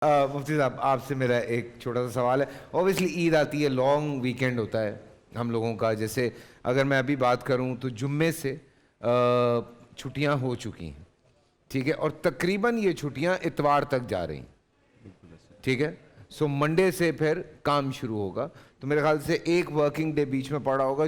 مفتی صاحب آپ سے میرا ایک چھوٹا سا سوال ہے. اوبیسلی عید آتی ہے, لانگ ویکینڈ ہوتا ہے ہم لوگوں کا. جیسے اگر میں ابھی بات کروں تو جمعے سے چھٹیاں ہو چکی ہیں, ٹھیک ہے, اور تقریباً یہ چھٹیاں اتوار تک جا رہی ہیں, ٹھیک ہے. سو منڈے سے پھر کام شروع ہوگا, تو میرے خیال سے ایک ورکنگ ڈے بیچ میں پڑا ہوگا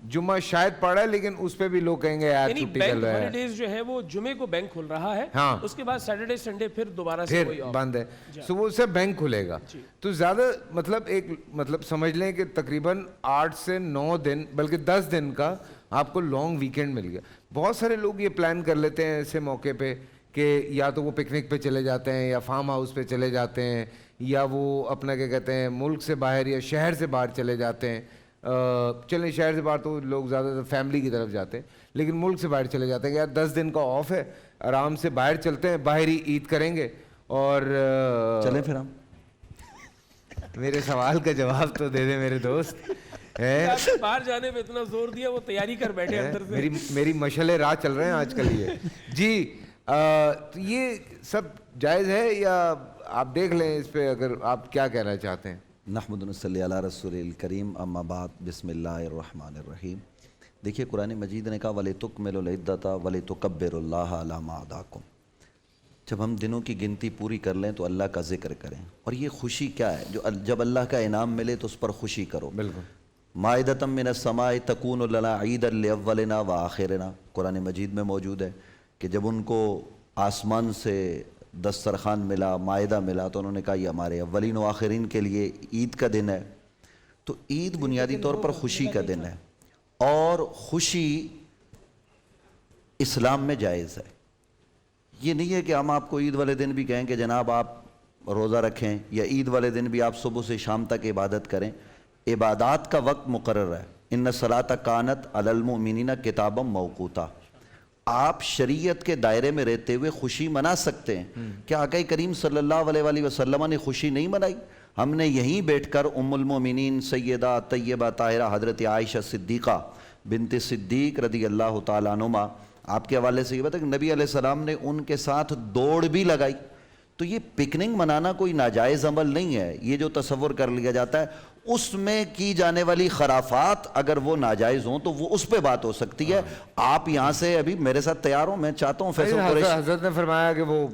جمعہ شاید پڑا ہے, لیکن اس پہ بھی لوگ کہیں گے یار چھٹی چل رہا ہے. ہالیڈیز جو ہے وہ جمعے کو بینک کھل رہا ہے, ہاں, اس کے بعد سیٹرڈے سنڈے پھر دوبارہ سے پھر بند ہے. سو وہ سے بینک کھلے گا, تو زیادہ مطلب سمجھ لیں کہ تقریباً 8 سے 9 دن بلکہ 10 دن کا آپ کو لانگ ویکینڈ مل گیا. بہت سارے لوگ یہ پلان کر لیتے ہیں ایسے موقع پہ کہ یا تو وہ پکنک پہ چلے جاتے ہیں یا فارم ہاؤس پہ چلے جاتے ہیں, یا وہ اپنا کیا کہتے ہیں ملک سے باہر یا شہر سے باہر چلے جاتے ہیں. چلیں شہر سے باہر تو لوگ زیادہ تر فیملی کی طرف جاتے ہیں, لیکن ملک سے باہر چلے جاتے ہیں کہ یار 10 دن کا آف ہے, آرام سے باہر چلتے ہیں, باہر ہی عید کریں گے. اور چلیں پھر ہم, میرے سوال کا جواب تو دے دیں میرے دوست. باہر جانے پہ اتنا زور دیا, وہ تیاری کر بیٹھے اندر سے. میری مشعلیں راہ چل رہے ہیں آج کل یہ. جی یہ سب جائز ہے یا آپ دیکھ لیں اس پہ, اگر آپ کیا کہنا چاہتے ہیں؟ نحمد و نصلی علی رسول الکریم, اما بعد, بسم اللہ الرحمن الرحیم. دیکھیے قرآن مجید نے کہا وَلِتُكْمِلُوا الْعِدَّةَ وَلِتُكَبِّرُوا اللَّهَ عَلَى مَا هَدَاكُمْ. جب ہم دنوں کی گنتی پوری کر لیں تو اللہ کا ذکر کریں. اور یہ خوشی کیا ہے, جب اللہ کا انعام ملے تو اس پر خوشی کرو. بالکل. مائدۃ من السماء تکون لنا عیدا لاولنا وآخرنا, قرآن مجید میں موجود ہے کہ جب ان کو آسمان سے دسترخوان ملا, مائدہ ملا, تو انہوں نے کہا یہ ہمارے اولین و آخرین کے لیے عید کا دن ہے. تو عید بنیادی طور پر خوشی کا دن ہے, اور خوشی اسلام میں جائز ہے. یہ نہیں ہے کہ ہم آپ کو عید والے دن بھی کہیں کہ جناب آپ روزہ رکھیں, یا عید والے دن بھی آپ صبح سے شام تک عبادت کریں. عبادات کا وقت مقرر ہے, ان الصلاۃ کانت علی المؤمنین کتابا موقوتا. آپ شریعت کے دائرے میں رہتے ہوئے خوشی منا سکتے ہیں. کیا آقا کریم صلی اللہ علیہ وآلہ وسلم نے خوشی نہیں منائی؟ ہم نے یہیں بیٹھ کر ام المومنین سیدہ طیبہ طاہرہ حضرت عائشہ صدیقہ بنت صدیق رضی اللہ تعالیٰ عنہما, آپ کے حوالے سے یہ بتا کہ نبی علیہ السلام نے ان کے ساتھ دوڑ بھی لگائی. تو یہ پکننگ منانا کوئی ناجائز عمل نہیں ہے. یہ جو تصور کر لیا جاتا ہے اس میں کی جانے والی خرافات اگر وہ ناجائز ہوں تو وہ اس پہ بات ہو سکتی ہے. آپ یہاں سے ابھی میرے ساتھ تیار ہوں, میں چاہتا ہوں فیصل قریشی. حضرت نے فرمایا کہ وہ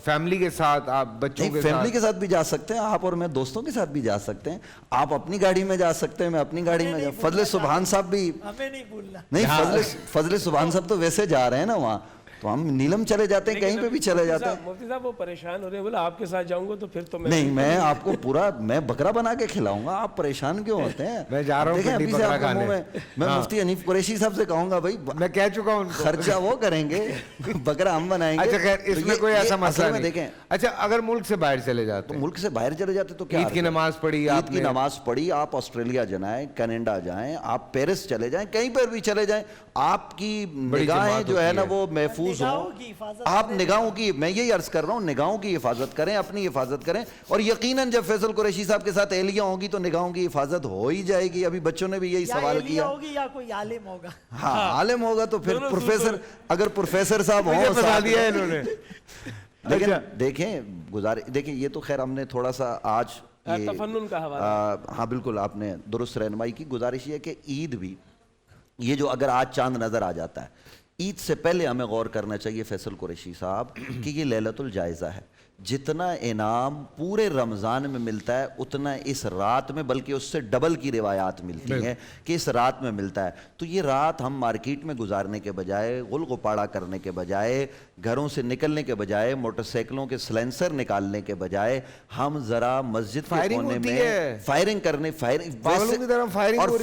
فیملی کے ساتھ, آپ بچوں کے فیملی کے ساتھ بھی جا سکتے ہیں, آپ اور میں دوستوں کے ساتھ بھی جا سکتے ہیں. آپ اپنی گاڑی میں جا سکتے ہیں, میں اپنی گاڑی میں جا. فضل سبحان صاحب بھی ہمیں نہیں بھولنا. نہیں, فضل سبحان صاحب تو ویسے جا رہے ہیں نا وہاں, تو ہم نیلم چلے جاتے ہیں, کہیں پہ بھی چلے جاتے ہیں. مفتی صاحب وہ پریشان ہو رہے ہیں, بولا آپ کے ساتھ جاؤں گا تو پھر تو نہیں, میں آپ کو پورا میں بکرا بنا کے کھلاؤں گا, آپ پریشان کیوں ہوتے ہیں؟ میں جا رہا ہوں ابھی سے آپ کے منہ میں مفتی حنیف قریشی صاحب سے کہوں گا بھائی میں کہہ چکا ہوں خرچہ وہ کریں گے, بکرا ہم بنائیں گے. اچھا خیر, اس میں کوئی ایسا مسئلہ نہیں. دیکھیں, اچھا اگر ملک سے باہر چلے جاتے تو ملک سے باہر چلے جاتے تو کیا, عید کی نماز پڑھی, عید کی نماز پڑھی, آپ آسٹریلیا جائیں, کینیڈا جائیں, آپ پیرس چلے جائیں, کہیں پر بھی چلے جائیں, آپ کی نگاہیں جو ہے نا وہ محفوظ ہوں. آپ نگاہوں کی, میں یہی عرض کر رہا ہوں, نگاہوں کی حفاظت کریں, اپنی حفاظت کریں. اور یقیناً جب فیصل قریشی صاحب کے ساتھ اہلیہ ہوں گی تو نگاہوں کی حفاظت ہو ہی جائے گی. ابھی بچوں نے بھی یہی سوال کیا, ہوگی یا کوئی عالم ہوگا. ہاں عالم ہوگا تو پھر پروفیسر, اگر پروفیسر صاحب ہوں بتا دیا ہے انہوں نے. لیکن دیکھیں یہ تو خیر ہم نے تھوڑا سا آج تفنن کا حوالہ. ہاں بالکل آپ نے درست رہنمائی کی. گزارش یہ کہ عید بھی, یہ جو اگر آج چاند نظر آ جاتا ہے, عید سے پہلے ہمیں غور کرنا چاہیے فیصل قریشی صاحب کہ یہ لیلۃ الجائزہ ہے. جتنا انعام پورے رمضان میں ملتا ہے اتنا اس رات میں, بلکہ اس سے ڈبل کی روایات ملتی ہیں کہ اس رات میں ملتا ہے. تو یہ رات ہم مارکیٹ میں گزارنے کے بجائے, غل غپاڑا کرنے کے بجائے, گھروں سے نکلنے کے بجائے, موٹر سائیکلوں کے سلینسر نکالنے کے بجائے, ہم ذرا مسجد کے کونے میں فائرنگ کرنے, اور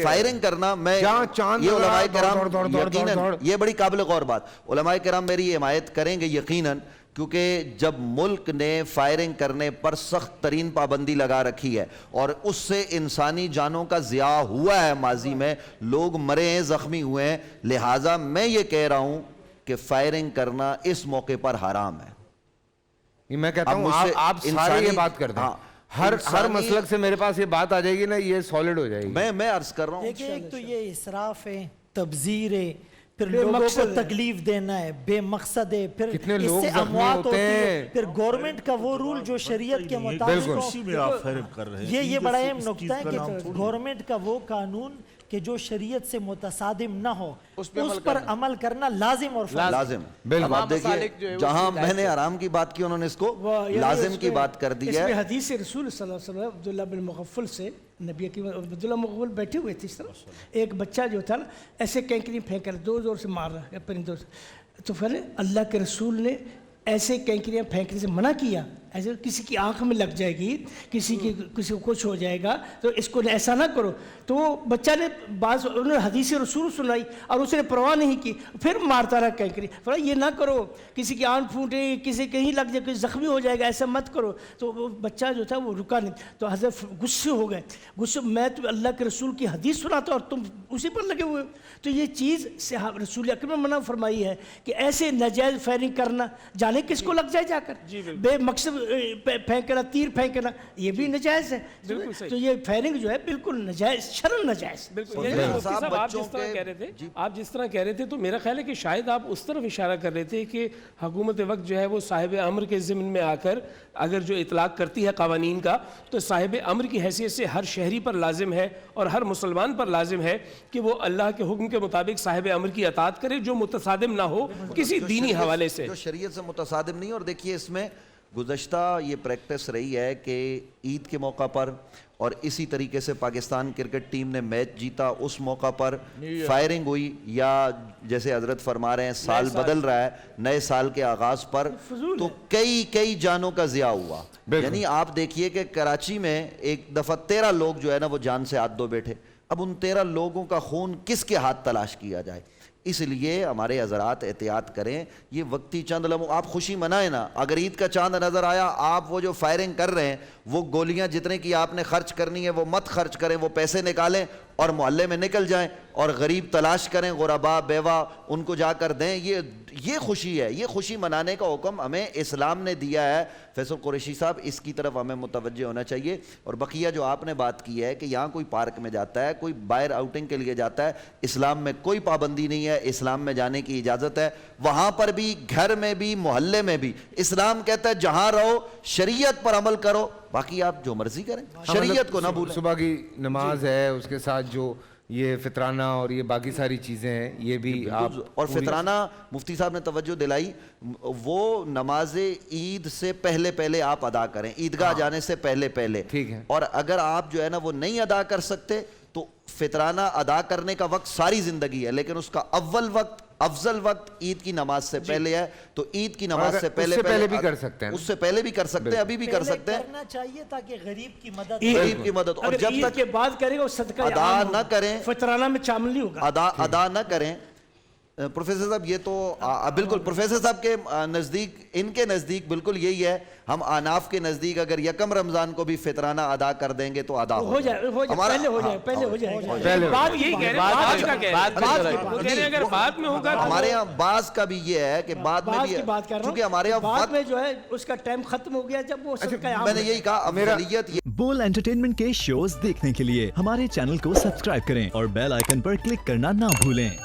فائرنگ کرنا, میں یہ علماء کرام یقیناً, یہ بڑی قابل غور بات, علماء کرام میری حمایت کریں گے یقیناً, کیونکہ جب ملک نے فائرنگ کرنے پر سخت ترین پابندی لگا رکھی ہے اور اس سے انسانی جانوں کا ضیاع ہوا ہے, ماضی میں لوگ مرے ہیں, زخمی ہوئے ہیں, لہٰذا میں یہ کہہ رہا ہوں کہ فائرنگ کرنا اس موقع پر حرام ہے. میں کہتا ہوں آپ سارے یہ بات کر دیں, ہر مسلک سے میرے پاس یہ بات آ جائے گی نا, یہ سالڈ ہو جائے گی. میں عرض کر رہا ہوں, دیکھیں ایک تو یہ اسراف ہے, تبذیر ہے, پھر بے لوگوں کو مقصد ہے۔ تکلیف دینا ہے، بے مقصد ہے، پھر کتنے اس لوگ سے زخمی اموات ہوتے ہوتی ہے، ہیں۔ پھر گورنمنٹ کا وہ رول جو شریعت کے مطابق ہو، اسی میں آپ فیرم کر رہے ہیں یہ عید بڑا سے اہم اس نقطہ چیز ہے کا کہ نام تھوڑی ہے۔ گورنمنٹ کا وہ قانون کہ جو شریعت سے متصادم نہ ہو اس پہ عمل اس پر کرنا۔ عمل کرنا لازم اور فرض ہے۔ لازم بالکل۔ اب آپ مسالک جو ہے دیکھیے وہ جہاں اس کی میں نے آرام کی بات کی انہوں نے اس کو لازم کی بات کر دی اس میں ہے۔ حدیث رسول صلی اللہ علیہ وسلم عبداللہ بن مغفل سے، نبی کی عبداللہ مغفل بیٹھے ہوئے تھے اس طرح، ایک بچہ جو تھا نا ایسے کینکری پھینک کر زور زور سے مار رہا ہے پرندوں سے، تو پھر اللہ کے رسول نے ایسے کینکریاں پھینکنے سے منع کیا، ایسے کسی کی آنکھ میں لگ جائے گی، کسی کو کچھ ہو جائے گا تو اس کو ایسا نہ کرو۔ تو وہ بچہ نے انہوں نے حدیث رسول سنائی اور اس نے پرواہ نہیں کی، پھر مارتا رہا کینکری، فرمایا یہ نہ کرو، کسی کی آنکھ پھوٹے، کسی کہیں لگ جائے، کوئی زخمی ہو جائے گا، ایسا مت کرو۔ تو وہ بچہ جو تھا وہ رکا نہیں، تو حضرت غصے ہو گئے، غصے میں تو اللہ کے رسول کی حدیث سناتا اور تم اسی پر لگے ہوئے۔ تو یہ چیز رسول اکرم نے منع فرمائی ہے کہ ایسے ناجائز فائرنگ کرنا، جانے کس کو لگ جائے جا کر، بے مقصد پھینکنا، تیر پھینکنا، یہ بھی ناجائز ہے۔ تو یہ فائرنگ جو ہے بالکل ناجائز، شرعاً ناجائز۔ بالکل یعنی مفتی صاحب آپ جس طرح کہہ رہے تھے، آپ جس طرح کہہ رہے تھے تو میرا خیال ہے کہ شاید آپ اس طرف اشارہ کر رہے تھے کہ حکومت وقت جو ہے وہ صاحب امر کے ضمن میں آ کر اگر جو اطلاق کرتی ہے قوانین کا، تو صاحب امر کی حیثیت سے ہر شہری پر لازم ہے اور ہر مسلمان پر لازم ہے کہ وہ اللہ کے حکم کے مطابق صاحب امر کی اطاعت کرے، جو متصادم نہ ہو کسی دینی حوالے سے، جو شریعت سے متصادم نہیں۔ اور دیکھیے اس میں گزشتہ یہ پریکٹس رہی ہے کہ عید کے موقع پر اور اسی طریقے سے پاکستان کرکٹ ٹیم نے میچ جیتا اس موقع پر فائرنگ ہوئی، یا جیسے حضرت فرما رہے ہیں سال بدل رہا ہے، نئے سال کے آغاز پر تو کئی جانوں کا ضیاع ہوا۔ یعنی آپ دیکھیے کہ کراچی میں ایک دفعہ 13 لوگ جو ہے نا وہ جان سے ہاتھ دھو بیٹھے، اب ان 13 لوگوں کا خون کس کے ہاتھ تلاش کیا جائے؟ اس لیے ہمارے حضرات احتیاط کریں، یہ وقتی چند لمحوں، آپ خوشی منائیں نا، اگر عید کا چاند نظر آیا، آپ وہ جو فائرنگ کر رہے ہیں وہ گولیاں جتنے کی آپ نے خرچ کرنی ہے وہ مت خرچ کریں، وہ پیسے نکالیں اور محلے میں نکل جائیں اور غریب تلاش کریں، غربا بیوہ ان کو جا کر دیں۔ یہ خوشی ہے، یہ خوشی منانے کا حکم ہمیں اسلام نے دیا ہے۔ فیصل قریشی صاحب اس کی طرف ہمیں متوجہ ہونا چاہیے۔ اور بقیہ جو آپ نے بات کی ہے کہ یہاں کوئی پارک میں جاتا ہے، کوئی باہر آؤٹنگ کے لیے جاتا ہے، اسلام میں کوئی پابندی نہیں ہے، اسلام میں جانے کی اجازت ہے، وہاں پر بھی، گھر میں بھی، محلے میں بھی اسلام کہتا ہے جہاں رہو شریعت پر عمل کرو، باقی آپ جو مرضی کریں، شریعت کو نہ بھولیں۔ صبح کی نماز ہے، اس کے ساتھ جو یہ فطرانہ اور یہ باقی ساری چیزیں ہیں یہ بھی آپ، اور فطرانہ مفتی صاحب نے توجہ دلائی، وہ نماز عید سے پہلے آپ ادا کریں، عیدگاہ جانے سے پہلے، ٹھیک ہے۔ اور اگر آپ جو ہے نا وہ نہیں ادا کر سکتے تو فطرانہ ادا کرنے کا وقت ساری زندگی ہے، لیکن اس کا افضل وقت عید کی نماز سے پہلے ہے، تو عید کی نماز سے پہلے بھی کر سکتے ہیں، اس سے پہلے بھی کر سکتے ہیں، ابھی بھی کر سکتے ہیں، کرنا چاہیے تاکہ غریب کی مدد غریب کی مدد۔ اور اگر جب عید تک کے بعد کرے گا وہ صدقہ ادا عام نہ ہوگا، کریں، فطرانہ میں شامل نہیں ہوگا۔ ادا نہ کریں۔ پروفیسر صاحب یہ تو بالکل پروفیسر صاحب کے نزدیک، ان کے نزدیک بالکل یہی ہے، ہم آناف کے نزدیک اگر یکم رمضان کو بھی فطرانہ ادا کر دیں گے تو ادا ہو جائے، پہلے ہو جائے پہلے گا۔ بات یہی کہہ رہے ہیں، بعد کا کہہ رہے ہیں، وہ کہہ رہے ہیں اگر بعد میں ہوگا تو ہمارے ہاں بعض کا بھی یہ ہے کہ بعد میں بھی، کی بات کر رہا ہوں، چونکہ ہمارے یہاں بعد میں جو ہے اس کا ٹائم ختم ہو گیا جب وہ صدقہ عام میں نے یہی کہا افضلیت بول انٹرٹینمنٹ کے شوز دیکھنے کے لیے ہمارے چینل کو سبسکرائب کریں اور بیل آئیکن پر کلک کرنا نہ بھولیں۔